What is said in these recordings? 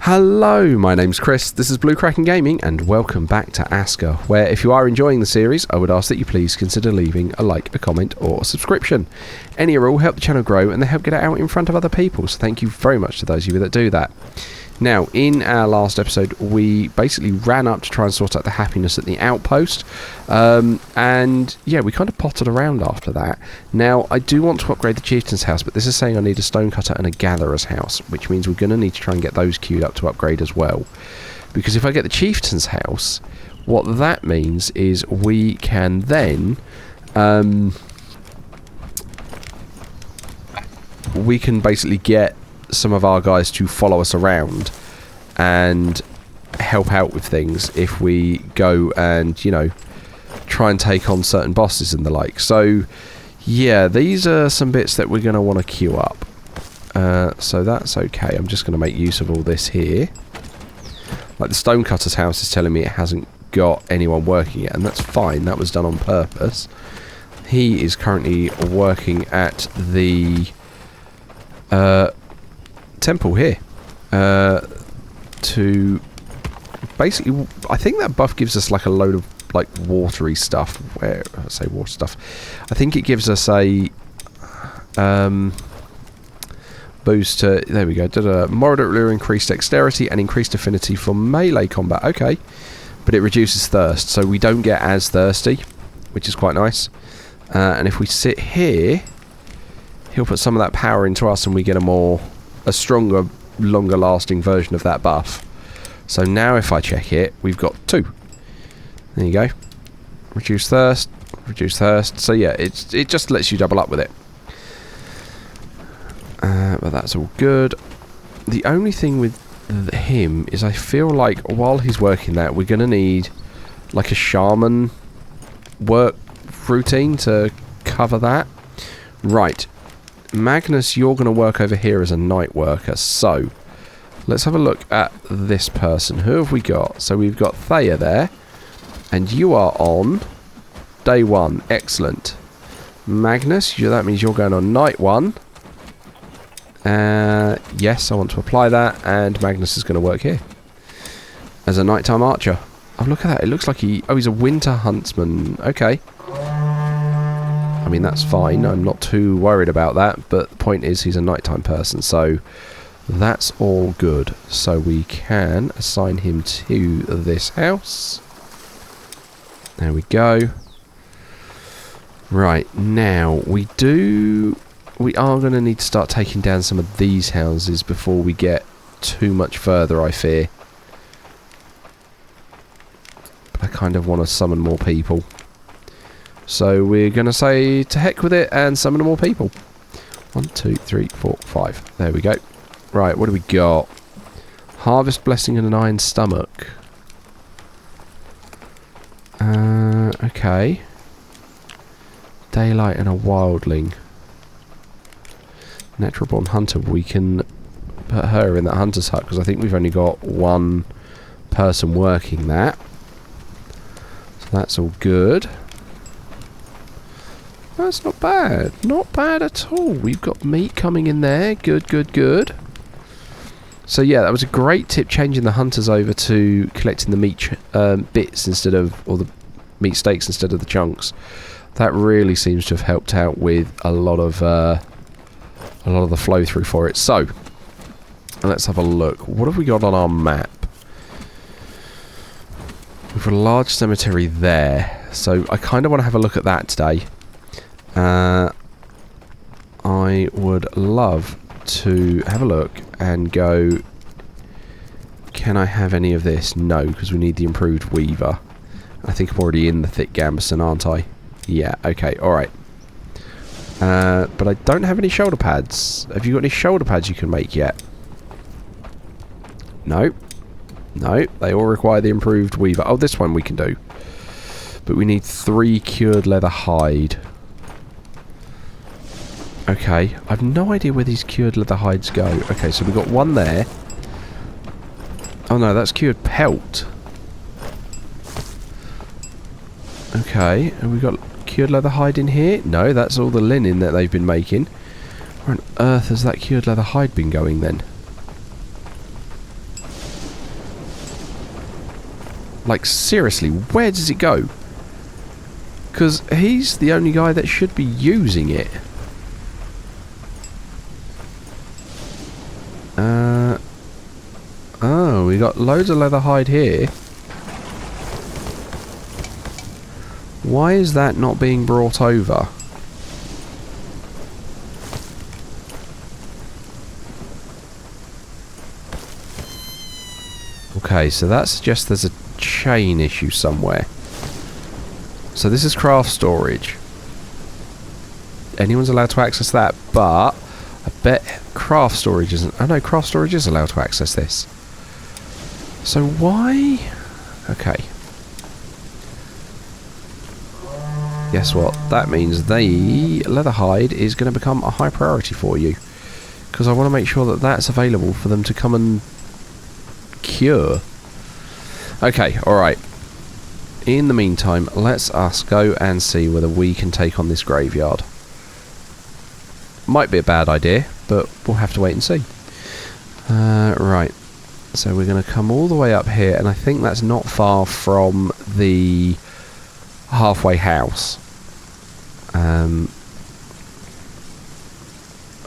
Hello, my name's Chris, this is Blue Kraken Gaming, and welcome back to Aska, where if you are enjoying the series, I would ask that you please consider leaving a like, a comment, or a subscription. Any or all help the channel grow, and they help get it out in front of other people, so thank you very much to those of you that do that. Now, in our last episode, we basically ran up to try and sort out the happiness at the outpost, and yeah, we kind of potted around after that. Now, I do want to upgrade the chieftain's house, but this is saying I need a stonecutter and a gatherer's house, which means we're going to need to try and get those queued up to upgrade as well. Because if I get the chieftain's house, what that means is we can then we can basically get some of our guys to follow us around and help out with things if we go and, you know, try and take on certain bosses and the like. So yeah, these are some bits that we're going to want to queue up, so that's okay. I'm just going to make use of all this here. Like the stonecutter's house is telling me it hasn't got anyone working yet, and that's fine, that was done on purpose. He is currently working at the temple here to basically, I think that buff gives us like a load of like watery stuff. Where I say water stuff, I think it gives us a boost to, there we go, moderately increased dexterity and increased affinity for melee combat. Okay, but it reduces thirst, so we don't get as thirsty, which is quite nice. And if we sit here, he'll put some of that power into us, and we get a stronger, longer lasting version of that buff. So now if I check it, we've got 2. There you go. Reduce thirst, reduce thirst. So yeah, it just lets you double up with it. But that's all good. The only thing with him is I feel like while he's working that, we're going to need like a shaman work routine to cover that. Right. Magnus, you're going to work over here as a night worker, so let's have a look at this person. Who have we got? So we've got Thea there, and you are on day 1. Excellent. Magnus, that means you're going on night 1. Yes, I want to apply that, and Magnus is going to work here as a nighttime archer. Oh, look at that. It looks like he's a winter huntsman. Okay. I mean, that's fine. I'm not too worried about that, but the point is he's a nighttime person, so that's all good. So we can assign him to this house. There we go. Right, now we are going to need to start taking down some of these houses before we get too much further, I fear. But I kind of want to summon more people. So we're going to say to heck with it and summon more people. 1, 2, 3, 4, 5. There we go. Right, what do we got? Harvest Blessing and an Iron Stomach. Okay. Daylight and a Wildling. Natural Born Hunter. We can put her in that hunter's hut because I think we've only got one person working that. So that's all good. That's not bad. Not bad at all. We've got meat coming in there. Good, good, good. So yeah, that was a great tip, changing the hunters over to collecting the meat bits instead of, or the meat steaks instead of the chunks. That really seems to have helped out with a lot of the flow through for it. So let's have a look. What have we got on our map? We've got a large cemetery there. So I kind of want to have a look at that today. I would love to have a look and go, can I have any of this? No, because we need the improved weaver. I think I'm already in the thick gambeson, aren't I? Yeah, okay, alright. But I don't have any shoulder pads. Have you got any shoulder pads you can make yet? No. No, they all require the improved weaver. Oh, this one we can do. But we need 3 cured leather hide. Okay, I've no idea where these cured leather hides go. Okay, so we've got one there. Oh no, that's cured pelt. Okay, and we've got cured leather hide in here. No, that's all the linen that they've been making. Where on earth has that cured leather hide been going then? Like, seriously, where does it go? Because he's the only guy that should be using it. Oh, we got loads of leather hide here. Why is that not being brought over? Okay, so that suggests there's a chain issue somewhere. So this is craft storage. Anyone's allowed to access that, but I bet craft storage isn't. Oh no, craft storage is allowed to access this. So why? Okay. Guess what? That means the leather hide is going to become a high priority for you. Because I want to make sure that that's available for them to come and cure. Okay, alright. In the meantime, let's us go and see whether we can take on this graveyard. Might be a bad idea, but we'll have to wait and see. Right. So we're going to come all the way up here, and I think that's not far from the halfway house.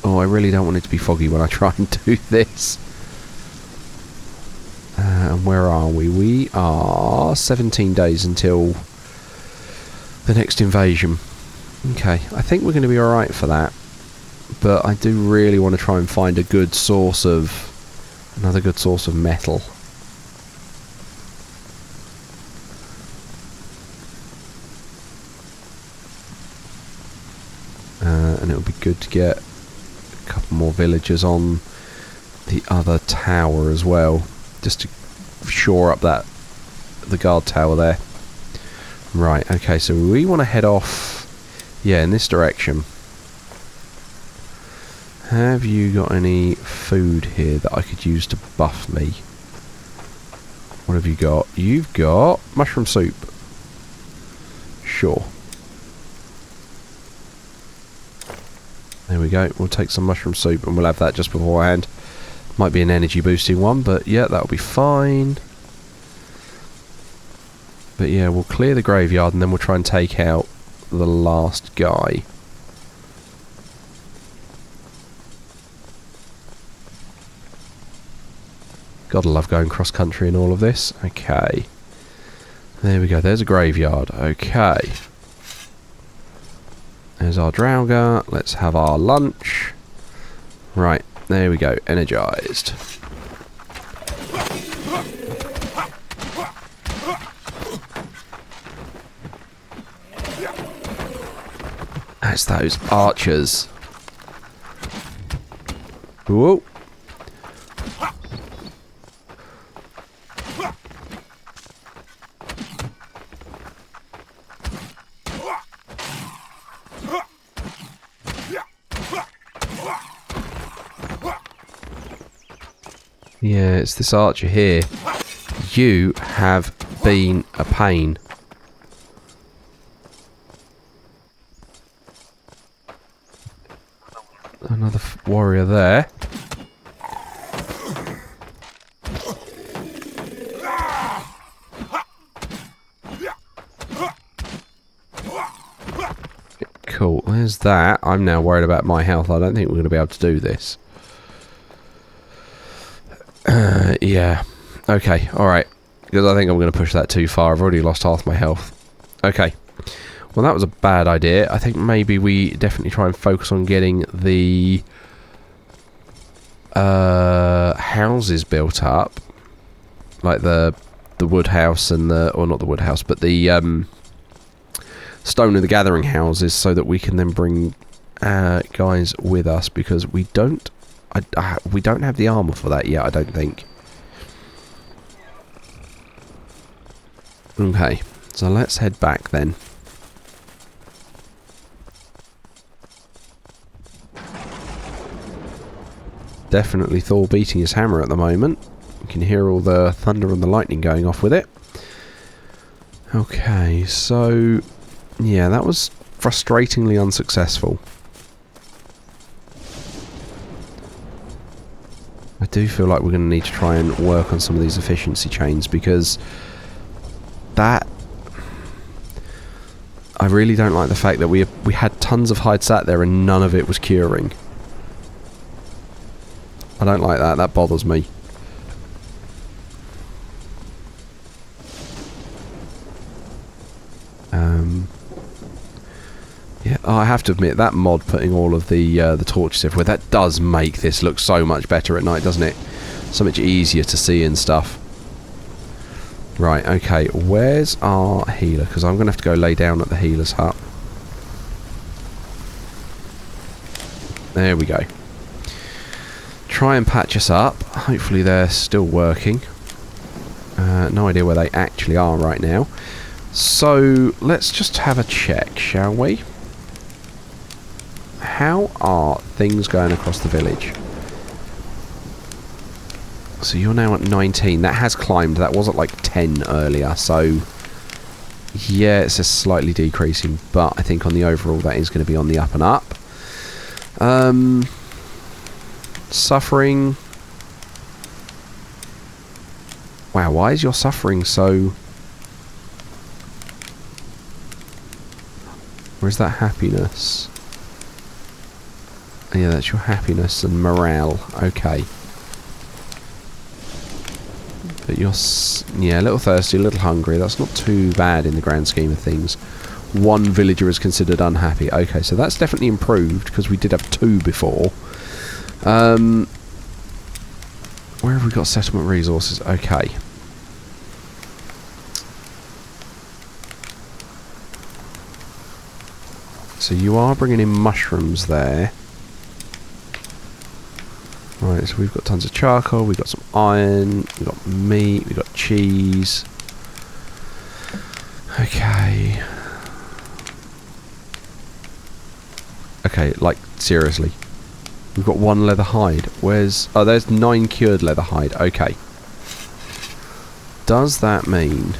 Oh, I really don't want it to be foggy when I try and do this. And where are we? We are 17 days until the next invasion. Okay, I think we're going to be alright for that. But I do really want to try and find a good source of... another good source of metal. And it would be good to get a couple more villagers on the other tower as well. Just to shore up that the guard tower there. Right, okay, so we want to head off, yeah, in this direction. Have you got any food here that I could use to buff me? What have you got? You've got mushroom soup. Sure. There we go. We'll take some mushroom soup and we'll have that just beforehand. Might be an energy boosting one, but yeah, that'll be fine. But yeah, we'll clear the graveyard and then we'll try and take out the last guy. Gotta love going cross country in all of this. Okay. There we go. There's a graveyard. Okay. There's our Draugr. Let's have our lunch. Right. There we go. Energized. That's those archers. Whoa. Yeah, it's this archer here. You have been a pain. Another warrior there. Cool, there's that. I'm now worried about my health. I don't think we're going to be able to do this. Yeah. Okay, alright. Because I think I'm going to push that too far. I've already lost half my health. Okay. Well, that was a bad idea. I think maybe we definitely try and focus on getting the houses built up. Like the wood house and the... or not the wood house, but the Stone of the Gathering houses, so that we can then bring guys with us, because we don't have the armor for that yet, I don't think. Okay, so let's head back then. Definitely Thor beating his hammer at the moment. You can hear all the thunder and the lightning going off with it. Okay, so yeah, that was frustratingly unsuccessful. I do feel like we're going to need to try and work on some of these efficiency chains, because that... I really don't like the fact that we had tons of hide sat there and none of it was curing. I don't like that. That bothers me. Yeah, I have to admit, that mod putting all of the torches everywhere, that does make this look so much better at night, doesn't it? So much easier to see and stuff. Right, okay, where's our healer? Because I'm going to have to go lay down at the healer's hut. There we go. Try and patch us up. Hopefully they're still working. No idea where they actually are right now. So, let's just have a check, shall we? How are things going across the village? So you're now at 19. That has climbed. That was at like 10 earlier. So, yeah, it's just slightly decreasing. But I think on the overall, that is going to be on the up and up. Suffering. Wow, why is your suffering so... Where's that happiness? Yeah, that's your happiness and morale. Okay. But you're... yeah, a little thirsty, a little hungry. That's not too bad in the grand scheme of things. One villager is considered unhappy. Okay, so that's definitely improved, because we did have 2 before. Where have we got settlement resources? Okay. So you are bringing in mushrooms there. Right, so we've got tons of charcoal, we've got some iron, we've got meat, we've got cheese. Okay. Okay, like, seriously. We've got 1 leather hide. Where's... oh, there's 9 cured leather hide. Okay. Does that mean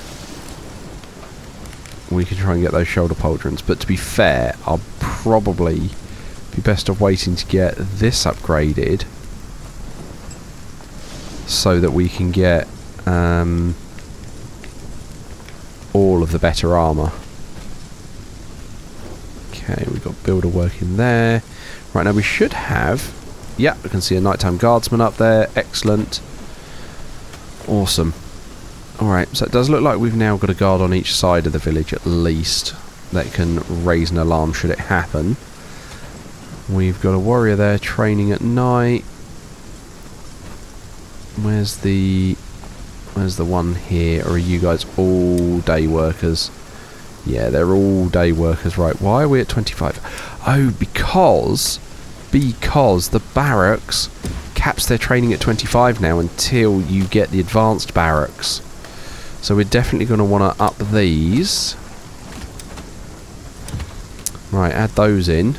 we can try and get those shoulder pauldrons? But to be fair, I'll probably be best off waiting to get this upgraded so that we can get all of the better armour. Okay, we've got builder working there. Right, now we should have... yeah, we can see a nighttime guardsman up there. Excellent. Awesome. Alright, so it does look like we've now got a guard on each side of the village at least that can raise an alarm should it happen. We've got a warrior there training at night. Where's the one here? Or are you guys all day workers? Yeah, they're all day workers. Right, why are we at 25? Oh, because the barracks caps their training at 25 now until you get the advanced barracks. So we're definitely going to want to up these. Right, add those in.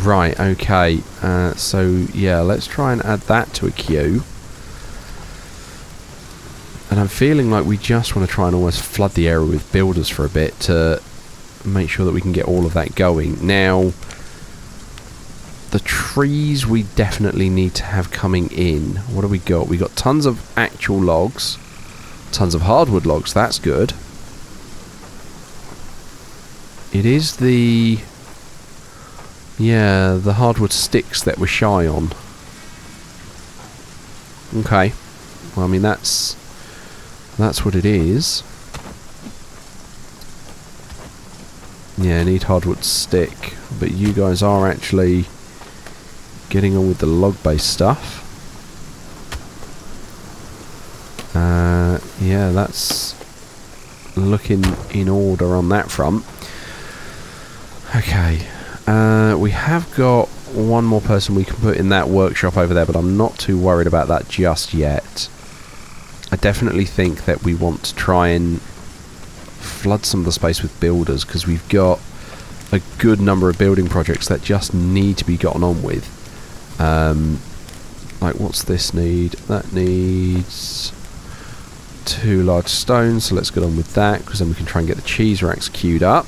Right, okay. So, yeah, let's try and add that to a queue. And I'm feeling like we just want to try and almost flood the area with builders for a bit to make sure that we can get all of that going. Now, the trees we definitely need to have coming in. What do we got? We got tons of actual logs. Tons of hardwood logs. That's good. It is the... yeah, the hardwood sticks that we're shy on. Okay. Well, I mean, that's what it is. Yeah, I need hardwood stick. But you guys are actually getting on with the log-based stuff. Yeah, that's looking in order on that front. Okay. We have got one more person we can put in that workshop over there, but I'm not too worried about that just yet. I definitely think that we want to try and flood some of the space with builders, because we've got a good number of building projects that just need to be gotten on with. Like, what's this need? That needs 2 large stones, so let's get on with that, because then we can try and get the cheese racks queued up.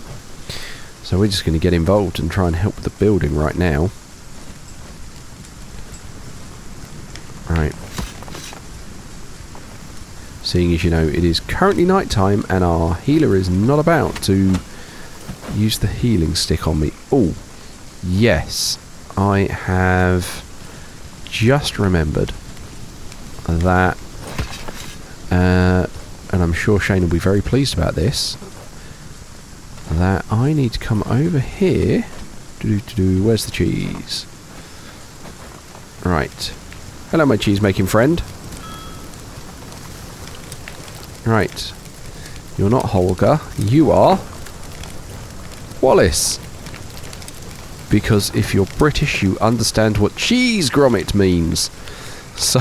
So we're just going to get involved and try and help with the building right now. Right. seeing as, you know, it is currently night time and our healer is not about to use the healing stick on me. Oh, yes, I have just remembered that, and I'm sure Shane will be very pleased about this, that I need to come over here. Where's the cheese? Right. Hello, my cheese-making friend. Right. You're not Holger. You are Wallace. Because if you're British, you understand what cheese grommet means. So,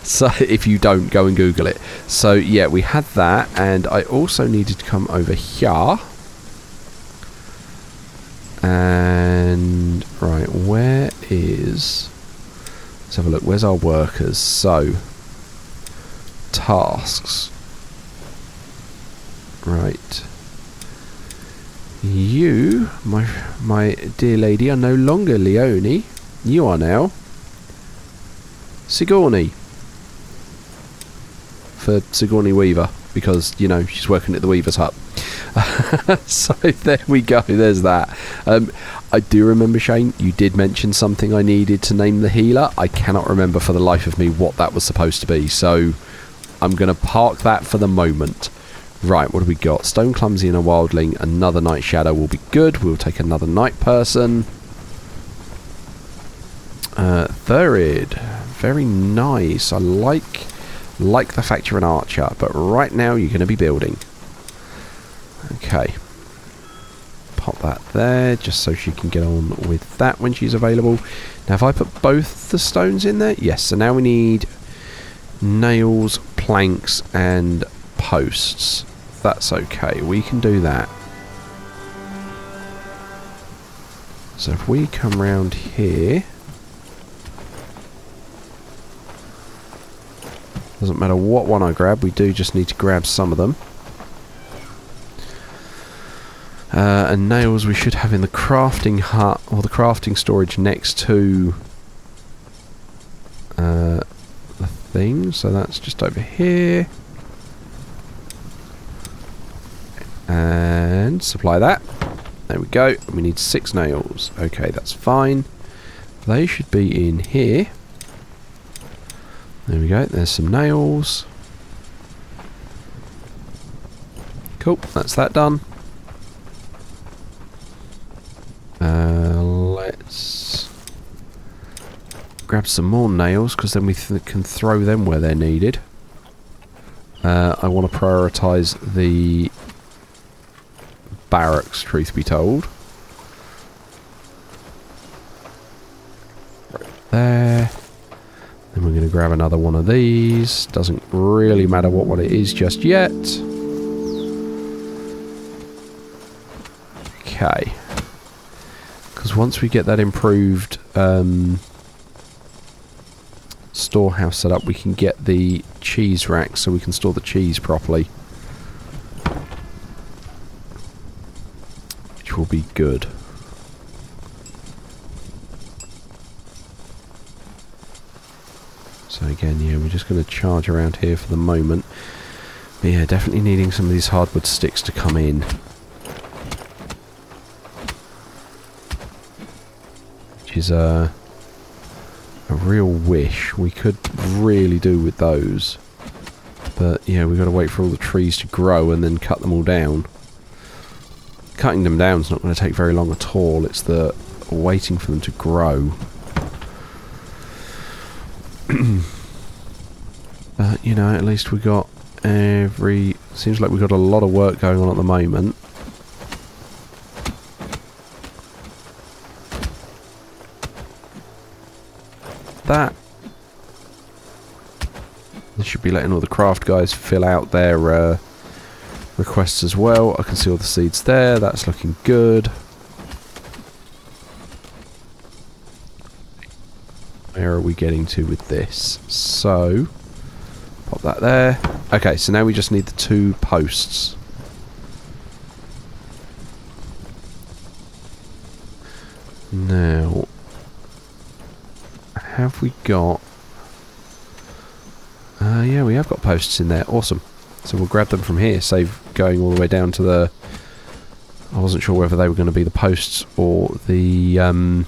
so if you don't, go and Google it. So, yeah, we had that. And I also needed to come over here. And, right, where is... Let's have a look. Where's our workers? So, tasks. Right. You, my dear lady, are no longer Leone. You are now Sigourney. For Sigourney Weaver. Because, you know, she's working at the Weaver's Hut. So there we go, there's that. I do remember, Shane, you did mention something I needed to name the healer. I cannot remember for the life of me what that was supposed to be, so I'm going to park that for the moment. Right, what do we got? Stone Clumsy and a Wildling. Another Night Shadow will be good. We'll take another Night Person. Third. Very nice. I like the fact you're an archer, but right now you're going to be building. Okay. Pop that there, just so she can get on with that when she's available. Now, if I put both the stones in there? Yes, so now we need nails, planks, and posts. That's okay, we can do that. So if we come round here... Doesn't matter what one I grab, we do just need to grab some of them. And nails we should have in the crafting hut, or the crafting storage next to the thing. So that's just over here. And supply that. There we go. We need 6 nails. Okay, that's fine. They should be in here. There we go. There's some nails. Cool. That's that done. Let's grab some more nails, because then we can throw them where they're needed. I want to prioritise the barracks, truth be told. Right there. Then we're going to grab another one of these. Doesn't really matter what one it is just yet. Okay. Because once we get that improved storehouse set up, we can get the cheese rack so we can store the cheese properly. Which will be good. So again, yeah, we're just going to charge around here for the moment. But yeah, definitely needing some of these hardwood sticks to come in. Which is a real wish. We could really do with those. But yeah, we've got to wait for all the trees to grow and then cut them all down. Cutting them down is not going to take very long at all. It's the waiting for them to grow. But, you know, at least we got seems like we've got a lot of work going on at the moment. That. They should be letting all the craft guys fill out their requests as well. I can see all the seeds there. That's looking good. Where are we getting to with this? So, pop that there. Okay, so now we just need the 2 posts. Now, have we got Yeah, we have got posts in there. Awesome. So we'll grab them from here, save going all the way down to the... I wasn't sure whether they were going to be the posts or the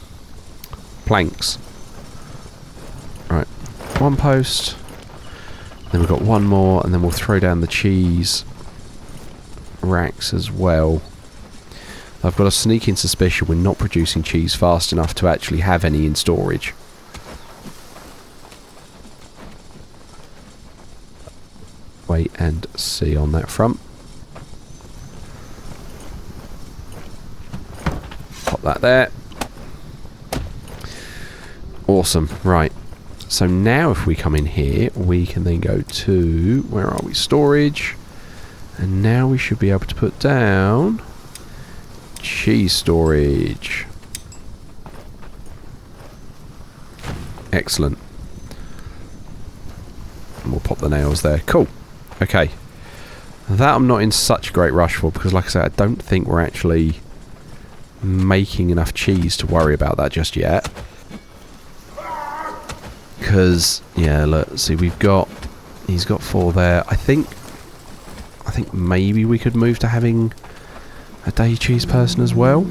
planks. Right, one post. Then we've got one more, and then we'll throw down the cheese racks as well. I've got a sneaking suspicion we're not producing cheese fast enough to actually have any in storage. Wait and see on that front. Pop that there. Awesome. Right. So now if we come in here, we can then go to... Where are we? Storage. And now we should be able to put down... cheese storage. Excellent. And we'll pop the nails there. Cool. Okay. That I'm not in such a great rush for, because like I said, I don't think we're actually making enough cheese to worry about that just yet. Because, yeah, look, see, we've got... He's got 4 there. I think maybe we could move to having a day cheese person as well.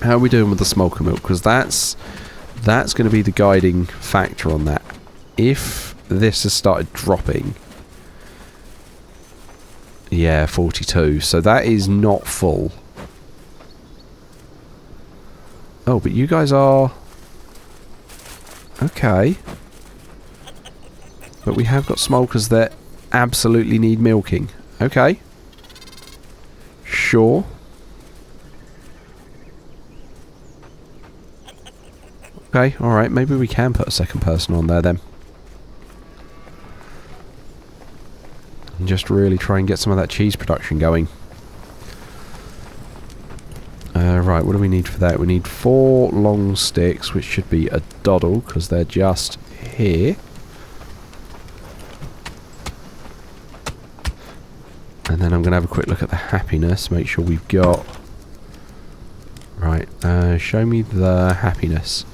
How are we doing with the smoker milk? Because that's going to be the guiding factor on that. If this has started dropping... Yeah, 42. So that is not full. Oh, but you guys are... Okay. But we have got smokers that absolutely need milking. Okay. Sure. Okay, alright. Maybe we can put a second person on there then. And just really try and get some of that cheese production going. Right, what do we need for that? We need 4 long sticks, which should be a doddle, because they're just here. And then I'm going to have a quick look at the happiness, make sure we've got... Right, show me the happiness.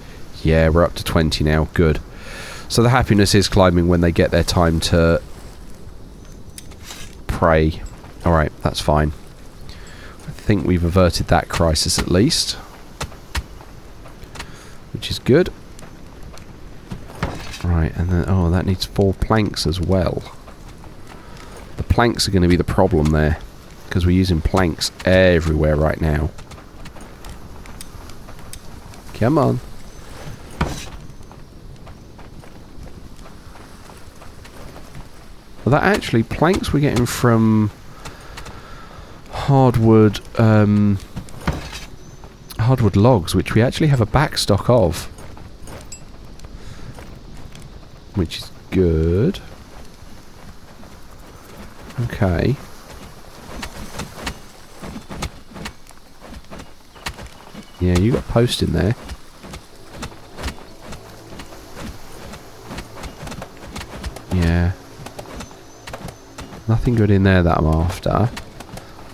Yeah, we're up to 20 now, good. So the happiness is climbing when they get their time to pray. Alright, that's fine. I think we've averted that crisis at least, which is good. Right, and then oh, that needs 4 planks as well. The planks are going to be the problem there, because we're using planks everywhere right now. Come on. Well, that actually planks we're getting from hardwood logs, which we actually have a backstock of, which is good. Okay. Yeah, you got post in there. Yeah. Nothing good in there that I'm after. I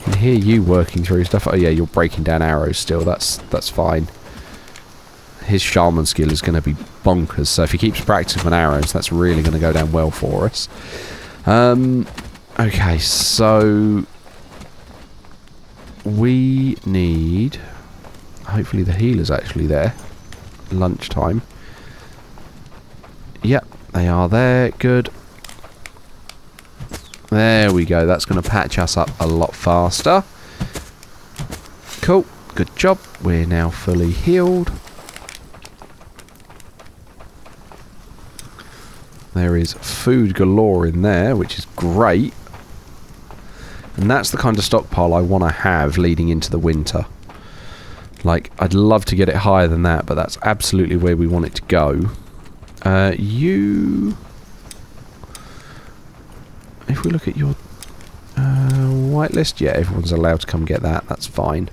can hear you working through stuff. Oh yeah, you're breaking down arrows still. That's fine. His shaman skill is going to be bonkers. So if he keeps practicing on arrows, that's really going to go down well for us. Okay, so we need... Hopefully the healer's actually there. Lunchtime. Yep, they are there. Good. There we go. That's going to patch us up a lot faster. Cool. Good job. We're now fully healed. There is food galore in there, which is great. And that's the kind of stockpile I want to have leading into the winter. Like, I'd love to get it higher than that, but that's absolutely where we want it to go. If we look at your whitelist, yeah, everyone's allowed to come get that. That's fine.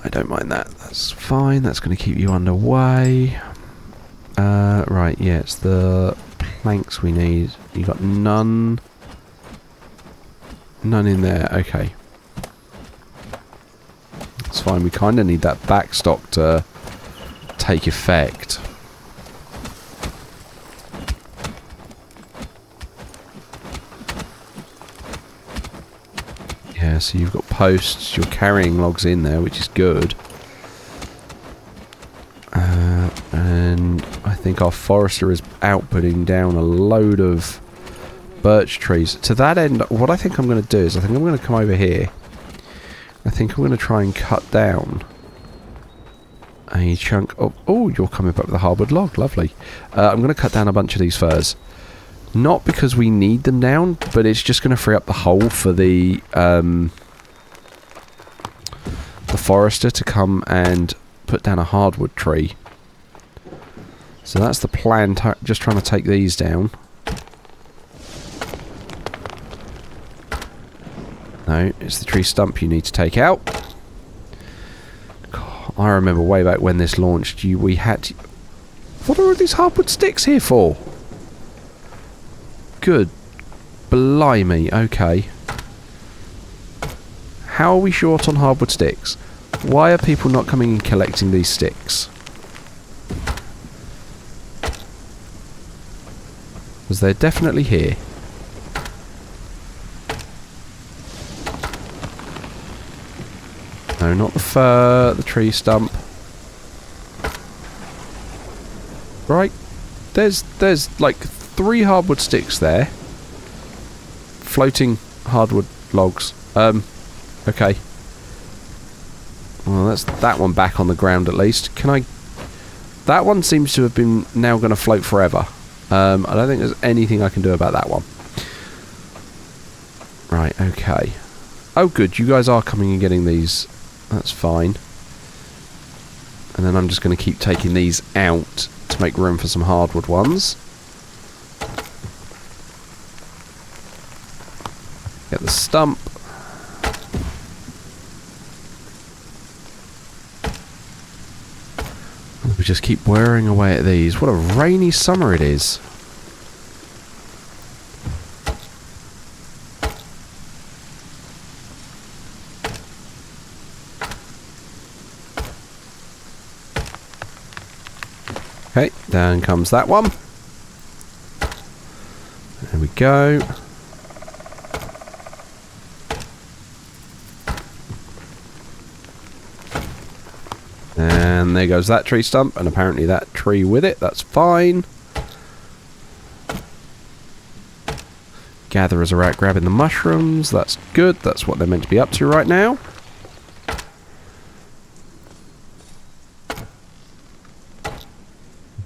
I don't mind that. That's fine. That's going to keep you underway. Right, yeah, it's the planks we need. You got none. None in there. Okay. That's fine. We kind of need that backstock to take effect. So you've got posts, you're carrying logs in there, which is good. And I think our forester is outputting down a load of birch trees. To that end, what I think I'm going to do is I think I'm going to come over here. I think I'm going to try and cut down a chunk of... Oh, you're coming back with a hardwood log. Lovely. I'm going to cut down a bunch of these firs. Not because we need them down, but it's just going to free up the hole for the forester to come and put down a hardwood tree. So that's the plan, just trying to take these down. No, it's the tree stump you need to take out. God, I remember way back when this launched, we had to... What are all these hardwood sticks here for? Good. Blimey, okay. How are we short on hardwood sticks? Why are people not coming and collecting these sticks? Because they're definitely here. No, not the fir, the tree stump. Right. There's like 3 hardwood sticks there. Floating hardwood logs. Okay. Well, that's that one back on the ground at least. Can I... That one seems to have been now going to float forever. I don't think there's anything I can do about that one. Right, okay. Oh good, you guys are coming and getting these. That's fine. And then I'm just going to keep taking these out to make room for some hardwood ones. Get the stump. We just keep wearing away at these. What a rainy summer it is. Okay, down comes that one. There we go. And there goes that tree stump, and apparently that tree with it. That's fine. Gatherers are out grabbing the mushrooms. That's good. That's what they're meant to be up to right now.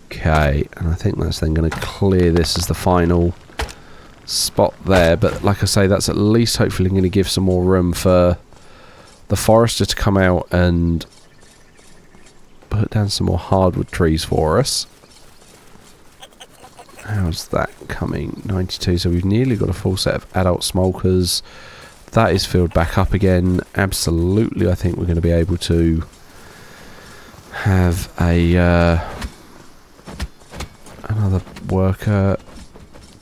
Okay, and I think that's then going to clear this as the final spot there. But like I say, that's at least hopefully going to give some more room for the forester to come out and put down some more hardwood trees for us. How's that coming? 92, so we've nearly got a full set of adult smokers. That is filled back up again. Absolutely, I think we're going to be able to have a another worker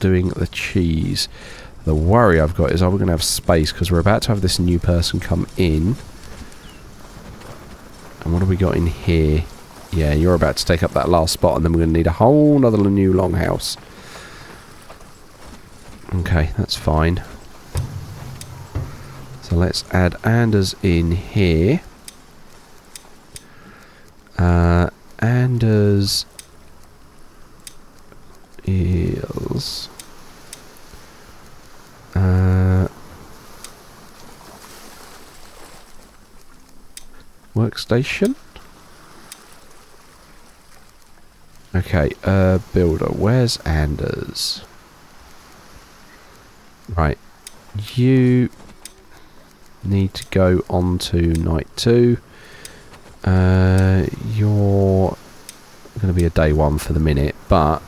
doing the cheese. The worry I've got is are we going to have space, because we're about to have this new person come in. And what have we got in here? Yeah, you're about to take up that last spot, and then we're going to need a whole nother new longhouse. Okay, that's fine. So let's add Anders in here. Anders is... workstation. Okay, builder. Where's Anders? Right. You need to go on to night 2. You're going to be a day 1 for the minute, but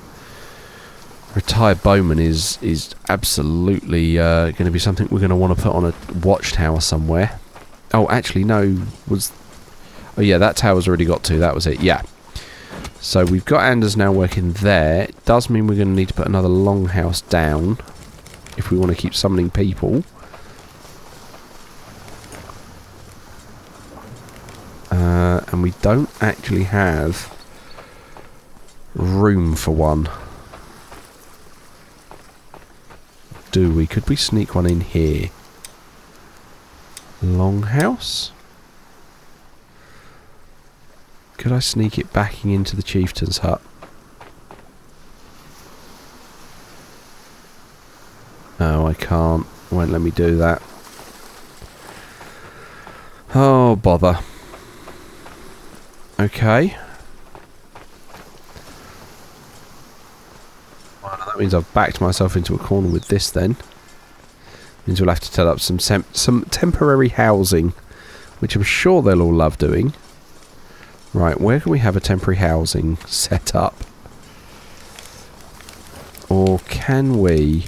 retired bowman is absolutely going to be something we're going to want to put on a watchtower somewhere. Oh, actually, no. Oh, yeah, that tower's already got 2. That was it. Yeah. So we've got Anders now working there. It does mean we're going to need to put another longhouse down if we want to keep summoning people. And we don't actually have room for one. Do we? Could we sneak one in here? Longhouse. Could I sneak it backing into the chieftain's hut? Oh, I can't. Won't let me do that. Oh, bother. Okay. Well, that means I've backed myself into a corner with this then. Means we'll have to set up some temporary housing, which I'm sure they'll all love doing. Right, where can we have a temporary housing set up? Or can we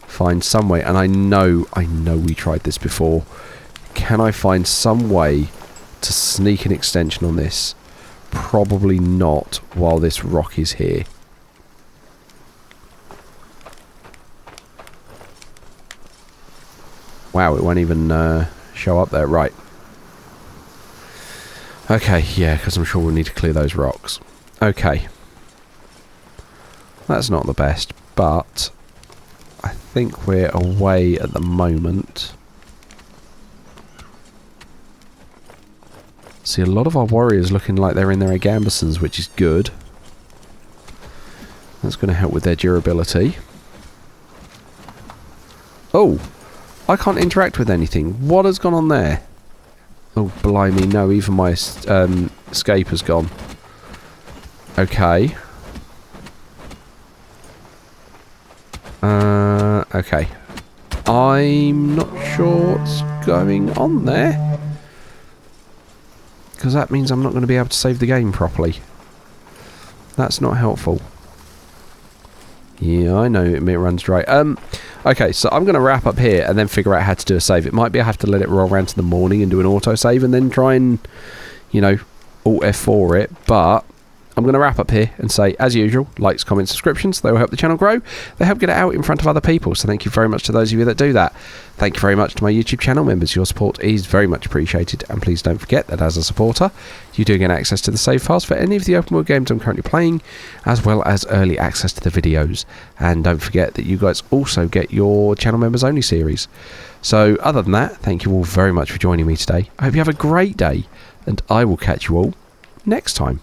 find some way, and I know we tried this before, can I find some way to sneak an extension on this? Probably not while this rock is here. Wow, it won't even show up there. Right. Okay, yeah, because I'm sure we'll need to clear those rocks. Okay. That's not the best, but I think we're away at the moment. See, a lot of our warriors looking like they're in their gambesons, which is good. That's going to help with their durability. Oh! I can't interact with anything. What has gone on there? Oh, blimey, no, even my escape has gone. Okay. Okay. I'm not sure what's going on there. Because that means I'm not going to be able to save the game properly. That's not helpful. Yeah, I know it runs dry. Okay, so I'm going to wrap up here and then figure out how to do a save. It might be I have to let it roll around to the morning and do an auto-save and then try and, you know, Alt-F4 it. But I'm going to wrap up here and say, as usual, likes, comments, subscriptions. They will help the channel grow. They help get it out in front of other people. So thank you very much to those of you that do that. Thank you very much to my YouTube channel members. Your support is very much appreciated. And please don't forget that as a supporter, you do get access to the save files for any of the open world games I'm currently playing, as well as early access to the videos. And don't forget that you guys also get your channel members only series. So other than that, thank you all very much for joining me today. I hope you have a great day, and I will catch you all next time.